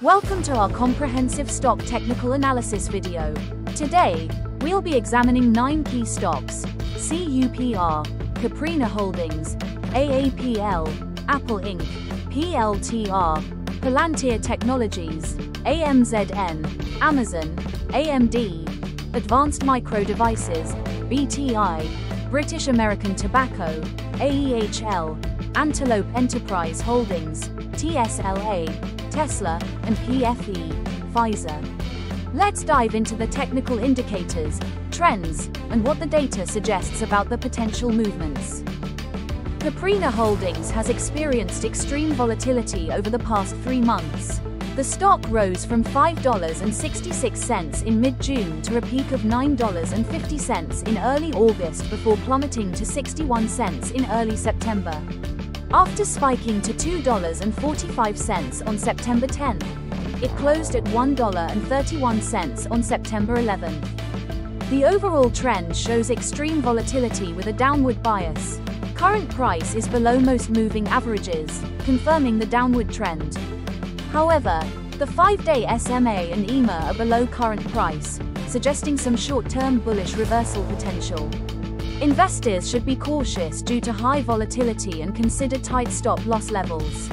Welcome to our comprehensive stock technical analysis video. Today, we'll be examining 9 key stocks: CUPR, Caprina Holdings, AAPL, Apple Inc., PLTR, Palantir Technologies, AMZN, Amazon, AMD, Advanced Micro Devices, BTI, British American Tobacco, AEHL, Antelope Enterprise Holdings, TSLA, Tesla, and PFE, Pfizer. Let's dive into the technical indicators, trends, and what the data suggests about the potential movements. Caprina Holdings has experienced extreme volatility over the past 3 months. The stock rose from $5.66 in mid-June to a peak of $9.50 in early August before plummeting to 61 cents in early September. After spiking to $2.45 on September 10th, it closed at $1.31 on September 11th. The overall trend shows extreme volatility with a downward bias. Current price is below most moving averages, confirming the downward trend. However, the 5-day SMA and EMA are below current price, suggesting some short-term bullish reversal potential. Investors should be cautious due to high volatility and consider tight stop-loss levels.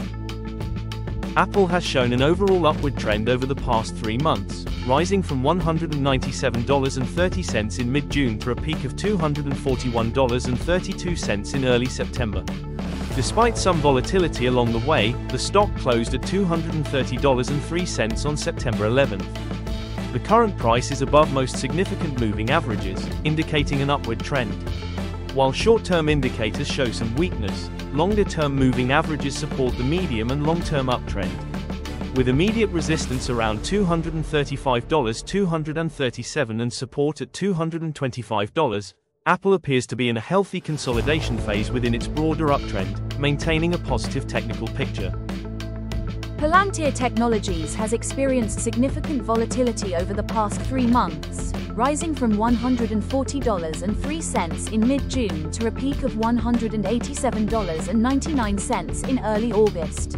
Apple has shown an overall upward trend over the past 3 months, rising from $197.30 in mid-June to a peak of $241.32 in early September. Despite some volatility along the way, the stock closed at $230.03 on September 11th. The current price is above most significant moving averages, indicating an upward trend. While short-term indicators show some weakness, longer-term moving averages support the medium and long-term uptrend. With immediate resistance around $235.237 and support at $225, Apple appears to be in a healthy consolidation phase within its broader uptrend, maintaining a positive technical picture. Palantir Technologies has experienced significant volatility over the past 3 months, rising from $140.03 in mid-June to a peak of $187.99 in early August.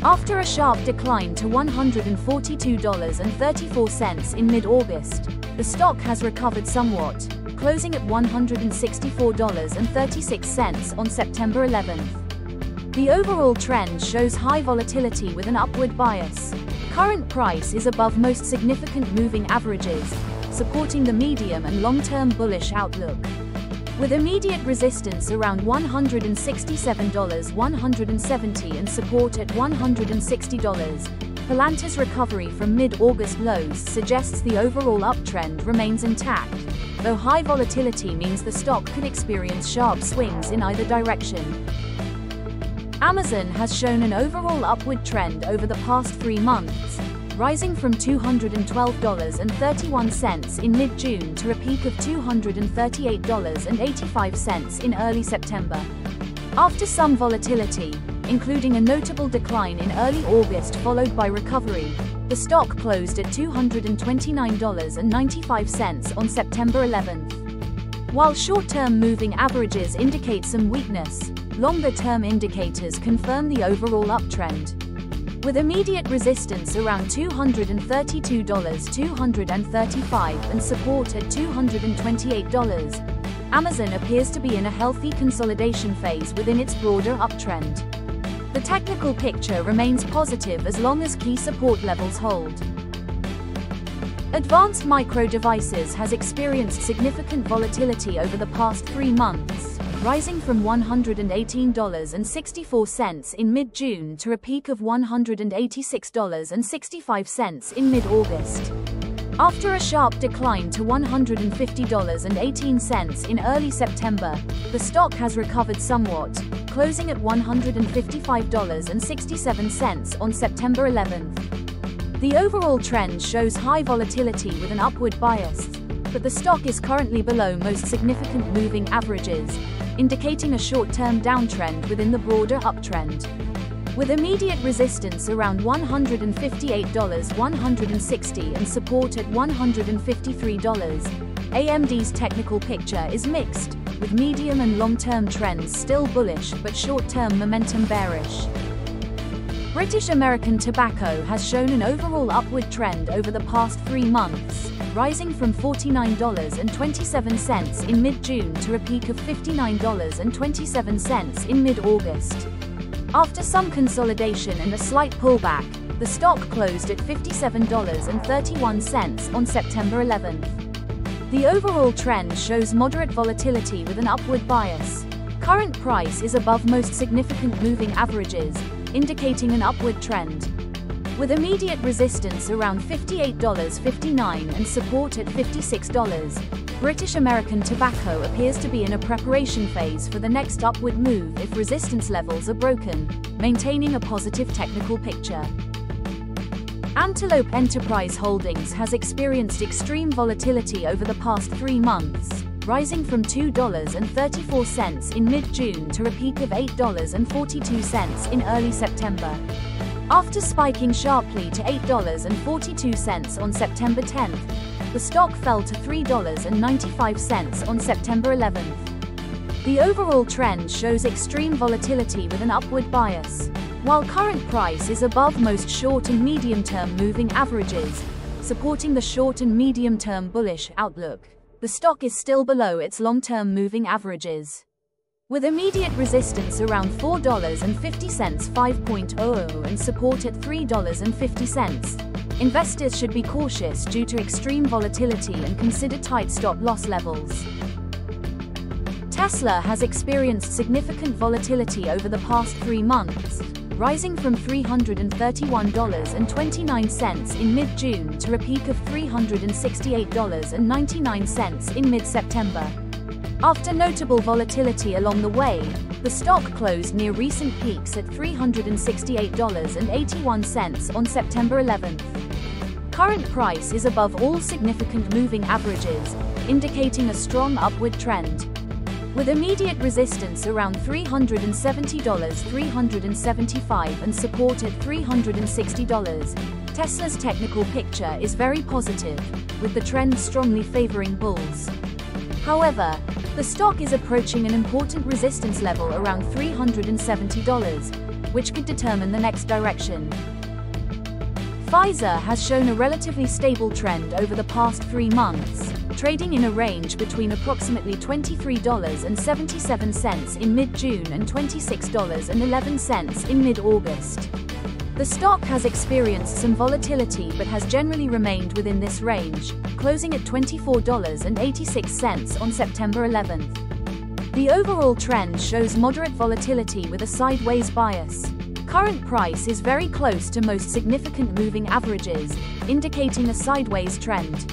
After a sharp decline to $142.34 in mid-August, the stock has recovered somewhat, closing at $164.36 on September 11th. The overall trend shows high volatility with an upward bias. Current price is above most significant moving averages, supporting the medium and long-term bullish outlook. With immediate resistance around $167.170 and support at $160, Palantir's recovery from mid-August lows suggests the overall uptrend remains intact, though high volatility means the stock could experience sharp swings in either direction. Amazon has shown an overall upward trend over the past 3 months, rising from $212.31 in mid-June to a peak of $238.85 in early September. After some volatility, including a notable decline in early August followed by recovery, the stock closed at $229.95 on September 11th. While short-term moving averages indicate some weakness, longer-term indicators confirm the overall uptrend. With immediate resistance around $232.235 and support at $228, Amazon appears to be in a healthy consolidation phase within its broader uptrend. The technical picture remains positive as long as key support levels hold. Advanced Micro Devices has experienced significant volatility over the past 3 months, rising from $118.64 in mid-June to a peak of $186.65 in mid-August. After a sharp decline to $150.18 in early September, the stock has recovered somewhat, closing at $155.67 on September 11th. The overall trend shows high volatility with an upward bias, but the stock is currently below most significant moving averages, indicating a short-term downtrend within the broader uptrend. With immediate resistance around $158.160 and support at $153, AMD's technical picture is mixed, with medium and long-term trends still bullish but short-term momentum bearish. British American Tobacco has shown an overall upward trend over the past 3 months, rising from $49.27 in mid-June to a peak of $59.27 in mid-August. After some consolidation and a slight pullback, the stock closed at $57.31 on September 11th. The overall trend shows moderate volatility with an upward bias. Current price is above most significant moving averages, indicating an upward trend. With immediate resistance around $58.59 and support at $56, British American Tobacco appears to be in a preparation phase for the next upward move if resistance levels are broken, maintaining a positive technical picture. Antelope Enterprise Holdings has experienced extreme volatility over the past 3 months, rising from $2.34 in mid-June to a peak of $8.42 in early September. After spiking sharply to $8.42 on September 10th, the stock fell to $3.95 on September 11th. The overall trend shows extreme volatility with an upward bias. While current price is above most short and medium-term moving averages, supporting the short and medium-term bullish outlook, the stock is still below its long-term moving averages. With immediate resistance around $4.50 5.00 and support at $3.50, investors should be cautious due to extreme volatility and consider tight stop-loss levels. Tesla has experienced significant volatility over the past 3 months, rising from $331.29 in mid-June to a peak of $368.99 in mid-September. After notable volatility along the way, the stock closed near recent peaks at $368.81 on September 11th. Current price is above all significant moving averages, indicating a strong upward trend. With immediate resistance around $370.375 and support at $360, Tesla's technical picture is very positive, with the trend strongly favoring bulls. However, the stock is approaching an important resistance level around $370, which could determine the next direction. Pfizer has shown a relatively stable trend over the past 3 months, trading in a range between approximately $23.77 in mid-June and $26.11 in mid-August. The stock has experienced some volatility but has generally remained within this range, closing at $24.86 on September 11th. The overall trend shows moderate volatility with a sideways bias. Current price is very close to most significant moving averages, indicating a sideways trend.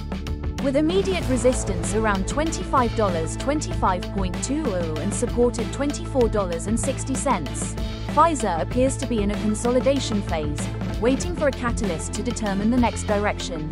With immediate resistance around $25.25.20 and support at $24.60, Pfizer appears to be in a consolidation phase, waiting for a catalyst to determine the next direction.